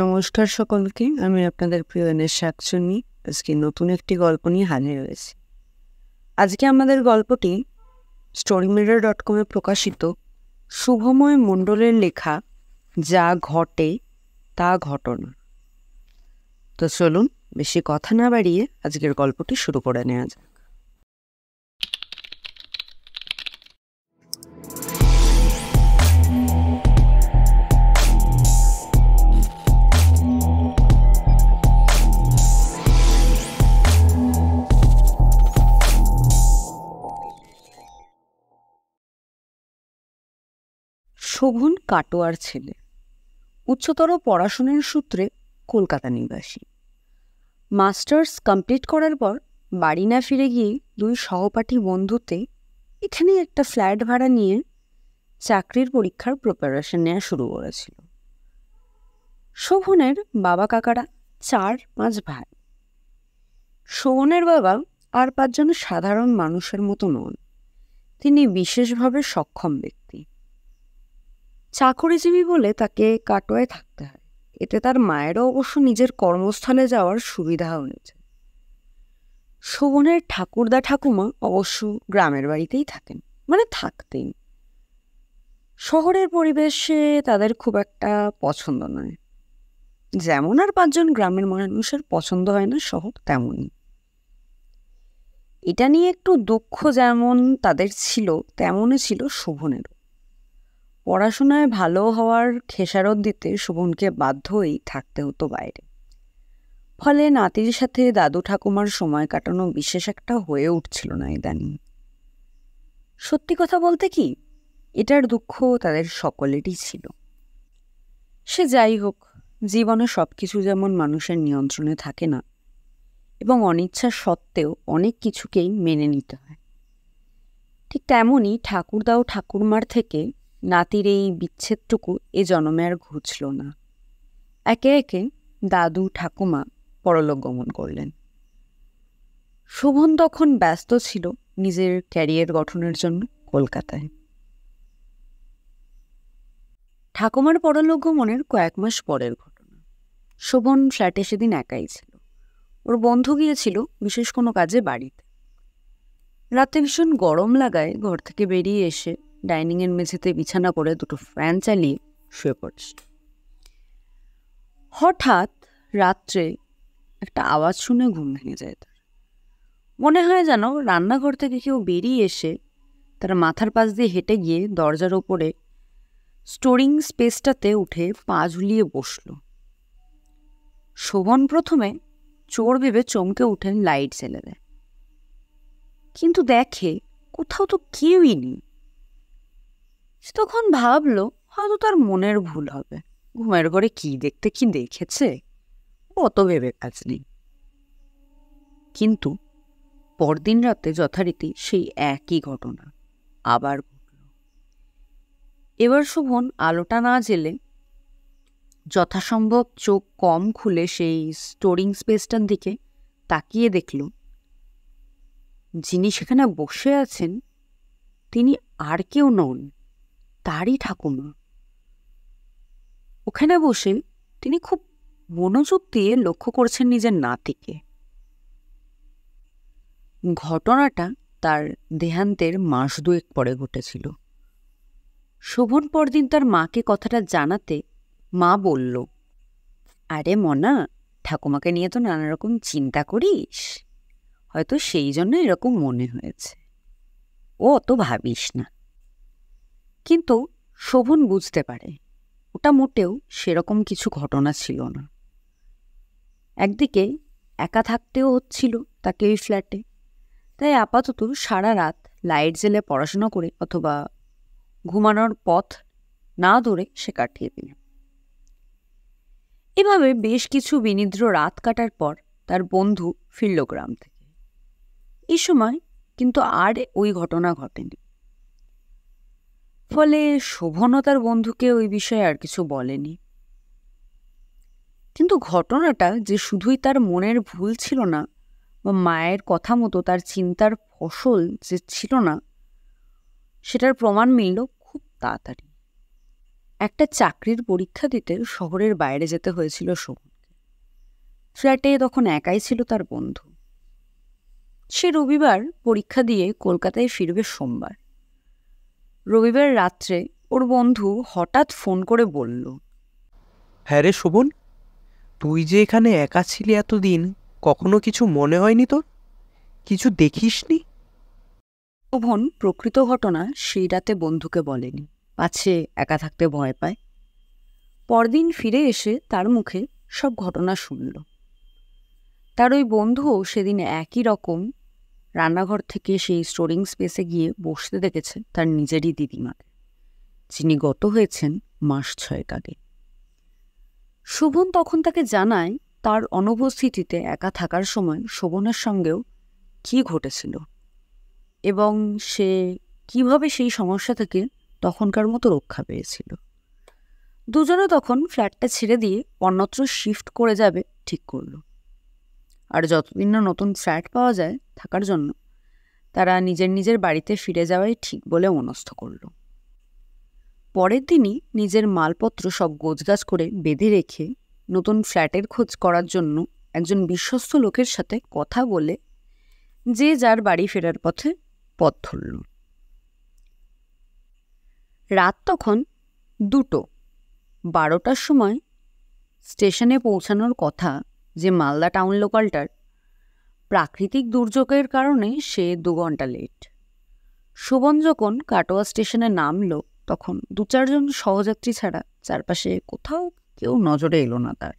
নমস্কার সকলকে, আমি আপনাদের প্রিয় এনএস শাকচুন্নি আজকে নতুন একটি গল্প নিয়ে হাজির হয়েছি। আজকে আমাদের গল্পটি storymirror.com-এ প্রকাশিত শুভময় মণ্ডলের লেখা যা ঘটে তা ঘটনা। তো চলুন বেশি কথা না বাড়িয়ে আজকের গল্পটি শুরু করে নেওয়া যাক। শোভন কাটোয়ার ছেলে, উচ্চতর পড়াশোনার সূত্রে কলকাতা নিবাসী। মাস্টার্স কমপ্লিট করার পর বাড়ি না ফিরে গিয়ে দুই সহপাঠী বন্ধুতে এখানে একটা ফ্ল্যাট ভাড়া নিয়ে চাকরির পরীক্ষার প্রিপারেশন নেওয়া শুরু করেছিল। শোভনের বাবা কাকারা 4-5 ভাই। শোভনের বাবা আর 5 জন সাধারণ মানুষের মতো নন, তিনি বিশেষভাবে সক্ষম ব্যক্তি। চাকরিজীবী বলে তাকে কাটোয়ায় থাকতে হয়, এতে তার মায়েরও অবশ্য নিজের কর্মস্থলে যাওয়ার সুবিধা হয়েছে। শোভনের ঠাকুরদা ঠাকুমা অবশ্য গ্রামের বাড়িতেই থাকেন, মানে থাকতেন। শহরের পরিবেশে তাদের খুব একটা পছন্দ নয়, যেমন আর 5 জন গ্রামের মানুষের পছন্দ হয় না শহর, তেমনই। এটা নিয়ে একটু দুঃখ যেমন তাদের ছিল, তেমনই ছিল শোভনেরও। পড়াশোনায় ভালো হওয়ার খেসারত দিতে শোভনকে বাধ্য হয়েই থাকতে হতো বাইরে। ফলে নাতির সাথে দাদু ঠাকুমার সময় কাটানো বিশেষ একটা হয়ে উঠছিল না ইদানিং। সত্যি কথা বলতে কি, এটার দুঃখ তাদের সকলেরই ছিল। সে যাই হোক, জীবনে সবকিছু যেমন মানুষের নিয়ন্ত্রণে থাকে না, এবং অনিচ্ছা সত্ত্বেও অনেক কিছুকেই মেনে নিতে হয়, ঠিক তেমনই ঠাকুরদা ও ঠাকুরমার থেকে নাতির এই বিচ্ছেদটুকু এ জন্মে আর ঘুচল না। একে একে দাদু ঠাকুমা পরলোক গমন করলেন। শোভন তখন ব্যস্ত ছিল নিজের ক্যারিয়ার গঠনের জন্য কলকাতায়। ঠাকুমার পরলোক গমনের কয়েক মাস পরের ঘটনা। শোভন ফ্ল্যাটে সেদিন একাই ছিল। ওর বন্ধু গিয়েছিল বিশেষ কোনো কাজে বাড়িতে। রাতে ভীষণ গরম লাগায় ঘর থেকে বেরিয়ে এসে ডাইনিংয়ের মেঝেতে বিছানা করে 2টো ফ্যান চালিয়ে শুয়ে পড়ছে। হঠাৎ রাত্রে একটা আওয়াজ শুনে ঘুম ভেঙে যায় তার। মনে হয় যেন রান্নাঘর থেকে কেউ বেরিয়ে এসে তার মাথার পাশ দিয়ে হেঁটে গিয়ে দরজার ওপরে স্টোরিং স্পেসটাতে উঠে পা ঝুলিয়ে বসল। শোভন প্রথমে চোর ভেবে চমকে উঠে লাইট জ্বেলে দেয়, কিন্তু দেখে কোথাও তো কেউই নেই। সে তখন ভাবল হয়তো তার মনের ভুল হবে, ঘুমের ঘরে কি দেখতে কি দেখেছে, অত ভেবে কাজ নেই। কিন্তু পরদিন রাতে যথারীতি সেই একই ঘটনা আবার ঘটল। এবার শোভন আলোটা না জেলে যথাসম্ভব চোখ কম খুলে সেই স্টোরিং স্পেসটার দিকে তাকিয়ে দেখল যিনি সেখানে বসে আছেন তিনি আর কেউ নন, তারই ঠাকুমা। ওখানে বসে তিনি খুব মনোযোগ দিয়ে লক্ষ্য করছেন নিজের নাতিকে। ঘটনাটা তার দেহান্তের মাস 2 পরে ঘটেছিল। শোভন পরদিন তার মাকে কথাটা জানাতে মা বলল, আরে মনা, ঠাকুমাকে নিয়ে তো নানা রকম চিন্তা করিস, হয়তো সেই জন্য এরকম মনে হয়েছে, ও অত ভাবিস না। কিন্তু শোভন বুঝতে পারে ওটা মোটেও সেরকম কিছু ঘটনা ছিল না। একদিকে একা থাকতেও হচ্ছিল তাকে ওই ফ্ল্যাটে, তাই আপাতত সারা রাত লাইট জ্বেলে পড়াশোনা করে অথবা ঘুমানোর পথ না ধরে সে কাটিয়ে দিল। এভাবে বেশ কিছু বিনিদ্র রাত কাটার পর তার বন্ধু ফিরল গ্রাম থেকে। এই সময় কিন্তু আর ওই ঘটনা ঘটেনি। ফলে শোভনও তার বন্ধুকে ওই বিষয়ে আর কিছু বলেনি। কিন্তু ঘটনাটা যে শুধুই তার মনের ভুল ছিল না, বা মায়ের কথা মতো তার চিন্তার ফসল যে ছিল না, সেটার প্রমাণ মিলল খুব তাড়াতাড়ি। একটা চাকরির পরীক্ষা দিতে শহরের বাইরে যেতে হয়েছিল শোভনকে। ফ্ল্যাটে তখন একাই ছিল তার বন্ধু। সে রবিবার পরীক্ষা দিয়ে কলকাতায় ফিরবে সোমবার। রবিবার রাত্রে ওর বন্ধু হঠাৎ ফোন করে বলল, হ্যাঁ রে শোভন, তুই যে এখানে একা ছিলি এতদিন, কখনো কিছু মনে হয়নি তোর? কিছু দেখিসনি? শোভন প্রকৃত ঘটনা সেই রাতে বন্ধুকে বলেনি, পাছে একা থাকতে ভয় পায়। পরদিন ফিরে এসে তার মুখে সব ঘটনা শুনল। তার ওই বন্ধুও সেদিন একই রকম রান্নাঘর থেকে সেই স্টোরিং স্পেসে গিয়ে বসতে দেখেছে তার নিজেরই দিদিমাকে, যিনি গত হয়েছেন মাস 6 আগে। শোভন তখন তাকে জানায় তার অনুপস্থিতিতে একা থাকার সময় শোভনের সঙ্গেও কি ঘটেছিল এবং সে কিভাবে সেই সমস্যা থেকে তখনকার মতো রক্ষা পেয়েছিল। দুজনে তখন ফ্ল্যাটটা ছেড়ে দিয়ে অন্যত্র শিফট করে যাবে ঠিক করল। আর যতদিন না নতুন ফ্ল্যাট পাওয়া যায় থাকার জন্য, তারা নিজের নিজের বাড়িতে ফিরে যাওয়াই ঠিক বলে মনস্থ করল। পরের দিনই নিজের মালপত্র সব গোছগাছ করে বেঁধে রেখে নতুন ফ্ল্যাটের খোঁজ করার জন্য একজন বিশ্বস্ত লোকের সাথে কথা বলে যে যার বাড়ি ফেরার পথে পথ ধরল। রাত তখন 2টো। 12টার সময় স্টেশনে পৌঁছানোর কথা যে মালদা টাউন লোকালটার, প্রাকৃতিক দুর্যোগের কারণে সে 2 ঘন্টা লেট। শোভন যখন কাটোয়া স্টেশনে নামল তখন 2-4 জন সহযাত্রী ছাড়া চারপাশে কোথাও কেউ নজরে এলো না তার।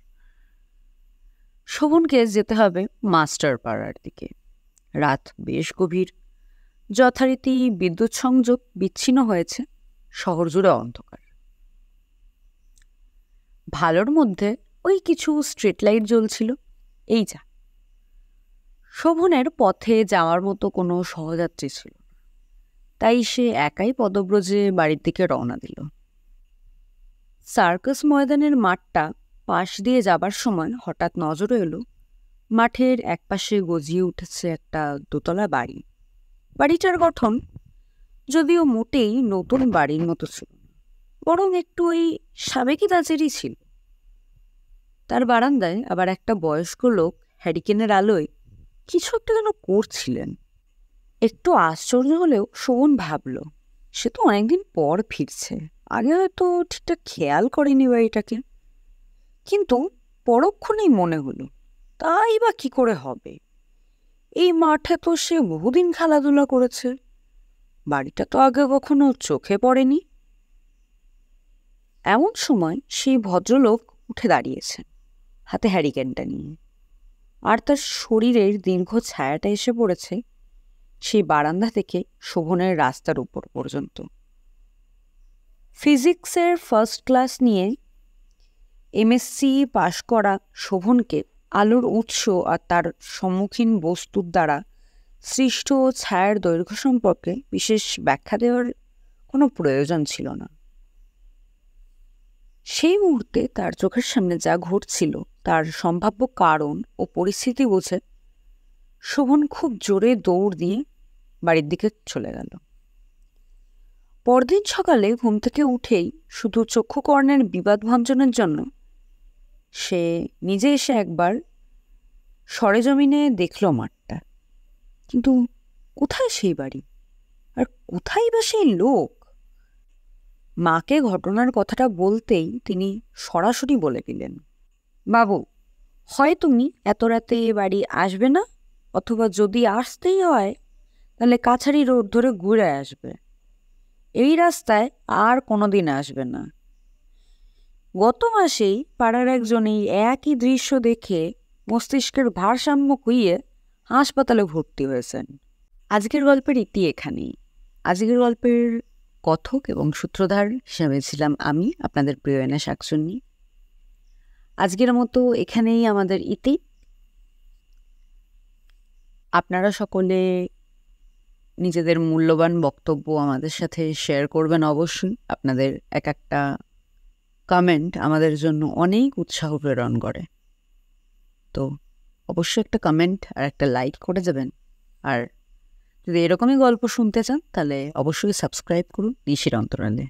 শোভনকে যেতে হবে মাস্টার পাড়ার দিকে। রাত বেশ গভীর, যথারীতি বিদ্যুৎ সংযোগ বিচ্ছিন্ন হয়েছে, শহর জুড়ে অন্ধকার। ভালোর মধ্যে ওই কিছু স্ট্রিট লাইট জ্বলছিল, এই যা। শোভনের পথে যাওয়ার মতো কোনো সহযাত্রী ছিল না, তাই সে একাই পদব্রজে বাড়ির দিকে রওনা দিল। সার্কাস ময়দানের মাঠটা পাশ দিয়ে যাবার সময় হঠাৎ নজরে এলো মাঠের একপাশে গজিয়ে উঠেছে একটা 2তলা বাড়ি। বাড়িটার গঠন যদিও মোটেই নতুন বাড়ির মতো ছিল না, বরং একটু ওই সাবেকি ধাঁচেরই ছিল। তার বারান্দায় আবার একটা বয়স্ক লোক হ্যারিকেনের আলোয় কিছু একটা যেন করছিলেন। একটু আশ্চর্য হলেও শোভন ভাবল, সে তো অনেকদিন পর ফিরছে, আগে হয়তো ঠিকঠাক খেয়াল করেনি বাড়িটাকে। কিন্তু পরক্ষণেই মনে হলো, তাই বা কি করে হবে? এই মাঠে তো সে বহুদিন খেলাধুলা করেছে, বাড়িটা তো আগে কখনো চোখে পড়েনি। এমন সময় সেই ভদ্রলোক উঠে দাঁড়িয়েছেন, হাতে হ্যারিকেনটা নিয়ে, আর তার শরীরের দীর্ঘ ছায়াটা এসে পড়েছে সেই বারান্দা থেকে শোভনের রাস্তার উপর পর্যন্ত। ফিজিক্সের ফার্স্ট ক্লাস নিয়ে এমএসসি পাশ করা শোভনকে আলোর উৎস আর তার সম্মুখীন বস্তুর দ্বারা সৃষ্ট ছায়ার দৈর্ঘ্য সম্পর্কে বিশেষ ব্যাখ্যা দেওয়ার কোনো প্রয়োজন ছিল না। সেই মুহূর্তে তার চোখের সামনে যা ঘটছিল তার সম্ভাব্য কারণ ও পরিস্থিতি বুঝে শোভন খুব জোরে দৌড় দিয়ে বাড়ির দিকে চলে গেল। পরদিন সকালে ঘুম থেকে উঠেই শুধু চক্ষুকর্ণের বিবাদ ভঞ্জনের জন্য সে নিজে এসে একবার সরেজমিনে দেখল মাঠটা। কিন্তু কোথায় সেই বাড়ি, আর কোথায় বা সেই লোক? মাকে ঘটনার কথাটা বলতেই তিনি সরাসরি বলে দিলেন, বাবু, হয় তুমি এত রাতে এ বাড়ি আসবে না, অথবা যদি আসতেই হয় তাহলে কাছারি রোড ধরে ঘুরে আসবে, এই রাস্তায় আর কোনোদিন আসবে না। গত মাসেই পাড়ার একজন এই একই দৃশ্য দেখে মস্তিষ্কের ভারসাম্য খুইয়ে হাসপাতালে ভর্তি হয়েছেন। আজকের গল্পের ইতি এখানেই। আজকের গল্পের কথক এবং সূত্রধার হিসাবে ছিলাম আমি, আপনাদের প্রিয় এনা শাকচুন্নি। আজকের মতো এখানেই আমাদের ইতি। আপনারা সকলে নিজেদের মূল্যবান বক্তব্য আমাদের সাথে শেয়ার করবেন অবশ্যই। আপনাদের এক একটা কমেন্ট আমাদের জন্য অনেক উৎসাহ প্রেরণ করে, তো অবশ্যই একটা কমেন্ট আর একটা লাইক করে যাবেন। আর যদি এরকমই গল্প শুনতে চান তাহলে অবশ্যই সাবস্ক্রাইব করুন নিশির অন্তরালে।